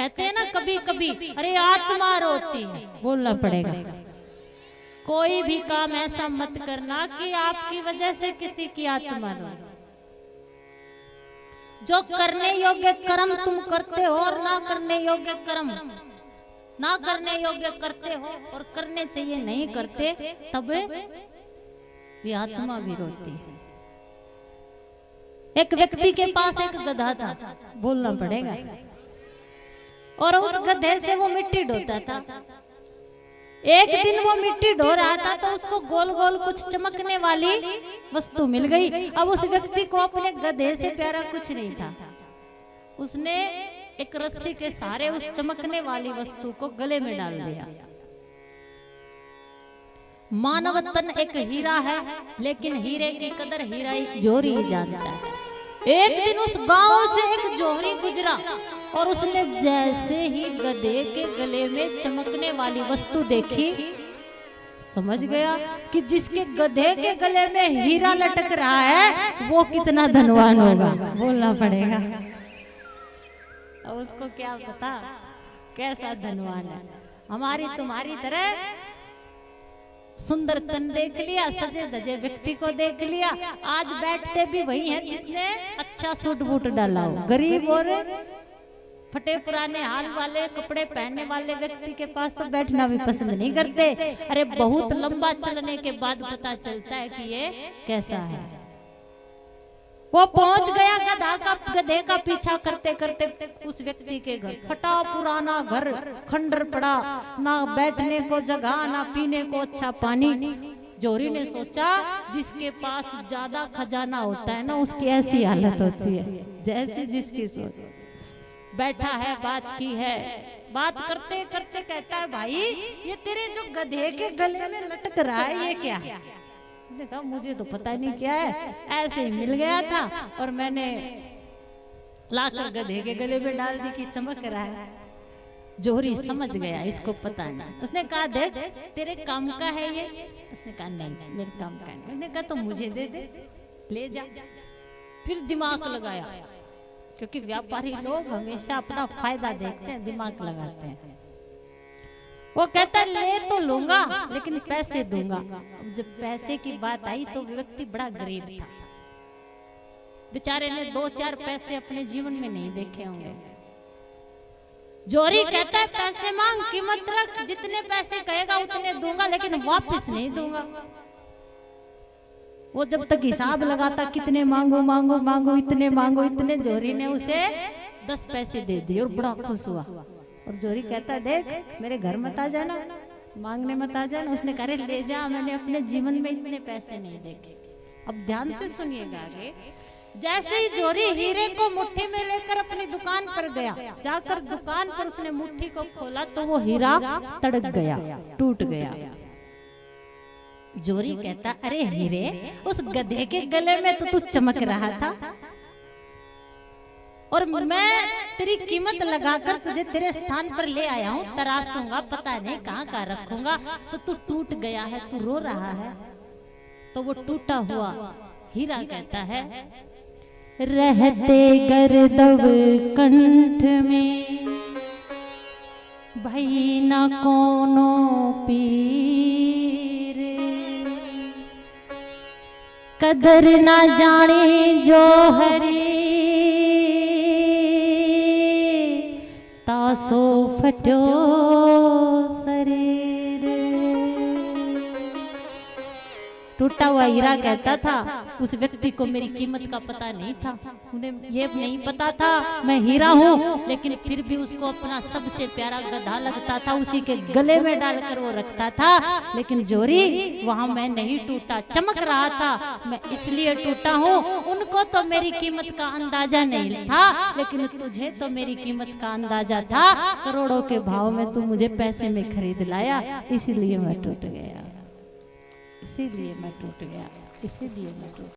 कहते हैं ना कभी कभी, अरे आत्मा रोती है, बोलना पड़ेगा। कोई भी काम ऐसा मत करना कि आपकी वजह से किसी की आत्मा रो। जो करने योग्य कर्म तुम करते हो और ना करने योग्य कर्म ना करने योग्य करते हो और करने चाहिए नहीं करते, तब ये आत्मा भी रोती है। एक व्यक्ति के पास एक गधा था, बोलना पड़ेगा, और उस गधे से वो मिट्टी ढोता था। एक दिन वो मिट्टी ढो रहा था तो उसको गोल गोल कुछ चमकने वाली वस्तु मिल गई। अब उस व्यक्ति को अपने गधे से प्यारा कुछ नहीं था। उसने एक रस्सी के सहारे उस चमकने वाली वस्तु को गले में डाल दिया। मानव तन एक हीरा है, लेकिन हीरे की कदर हीरा जोहरी ही जानता है। एक दिन उस गांव से एक जोहरी गुजरा और उसने जैसे ही गधे के गले में चमकने वाली वस्तु देखी, समझ गया कि जिसके गधे के गले में हीरा लटक रहा है वो कितना धनवान होगा, बोलना पड़ेगा। और उसको क्या पता कैसा धनवान है। हमारी तुम्हारी तरह सुंदर तन देख लिया, सजे धजे व्यक्ति को देख लिया, आज बैठते भी वही हैं जिसने अच्छा सूट बूट डाला हो। गरीब और फटे पुराने हाल वाले कपड़े पहनने वाले व्यक्ति के पास तो बैठना भी पसंद नहीं करते। अरे बहुत लंबा चलने के बाद पता चलता है कि ये कैसा है। वो पहुंच गया गधे का पीछा करते करते उस व्यक्ति के घर। फटा पुराना घर, खंडर पड़ा, ना बैठने को जगह, ना पीने को अच्छा पानी। जोहरी ने सोचा जिसके पास ज्यादा खजाना होता है ना उसकी ऐसी हालत होती है जैसे जिसकी सोच। बैठा है, बात की है, बात करते करते कहता है, भाई ये तेरे जो गधे के गले में लटक रहा है ये क्या है? उसने कहा मुझे तो पता नहीं क्या है, ऐसे ही मिल गया था और मैंने लाकर गधे के गले में डाल दी कि चमक रहा है। जोहरी समझ गया इसको पता नहीं। उसने कहा देख तेरे काम का है ये? उसने कहा नहीं मेरे काम का नहीं। उसने कहा तो मुझे दे दे, ले जा। फिर दिमाग लगाया, क्योंकि व्यापारी लोग हमेशा अपना फायदा देखते हैं, दिमाग लगाते हैं। वो कहता ले तो लूंगा लेकिन पैसे दूंगा। अब जब पैसे की बात आई तो व्यक्ति बड़ा गरीब था, बेचारे ने 2-4 पैसे अपने जीवन में नहीं देखे होंगे। जोहरी कहता है पैसे मांग, कीमत रख, जितने पैसे कहेगा उतने दूंगा लेकिन वापस नहीं दूंगा। वो जब तक हिसाब लगाता कितने मांगो मांगो मांगो, इतने मांगो इतने, जोहरी ने उसे 10 पैसे दे दिए और बड़ा खुश हुआ। और जोहरी कहता देख मेरे घर मत आ जाना, मांगने मत आ जाना। उसने कहा ले जा, मैंने अपने जीवन में इतने पैसे नहीं देखे। अब ध्यान से सुनिएगा आगे। जैसे ही जोहरी हीरे को मुट्ठी में लेकर अपनी दुकान पर गया, जाकर दुकान पर उसने मुट्ठी को खोला तो वो हीरा तड़क गया, टूट गया। जोहरी कहता अरे हीरे, उस गधे के गले में तो तू चमक रहा था और मैं तेरी कीमत लगाकर तुझे तेरे स्थान पर ले आया हूँ, तरासूंगा, पता नहीं कहाँ रखूंगा, तो तू टूट गया है, तू रो रहा है। तो वो टूटा हुआ हीरा कहता है रहते गर्दव कंठ में भाई ना कोनो पीर, कदर ना जाने जो हरी तासो फटो शरीर। टूटा हुआ हीरा कहता था उस व्यक्ति को मेरी कीमत का पता नहीं था, उन्हें ये नहीं पता था मैं हीरा हूँ, लेकिन फिर भी उसको अपना सबसे प्यारा गधा लगता था, उसी के गले में डालकर वो रखता था। लेकिन जोहरी वहां मैं नहीं टूटा, चमक रहा था, मैं इसलिए टूटा हूँ। उनको तो मेरी कीमत का अंदाजा नहीं था, लेकिन तुझे तो मेरी कीमत का अंदाजा था। करोड़ों के भाव में तू मुझे पैसे में खरीद लाया, इसीलिए मैं टूट गया, इसीलिए मैं टूट गया, इसीलिए मैं टूट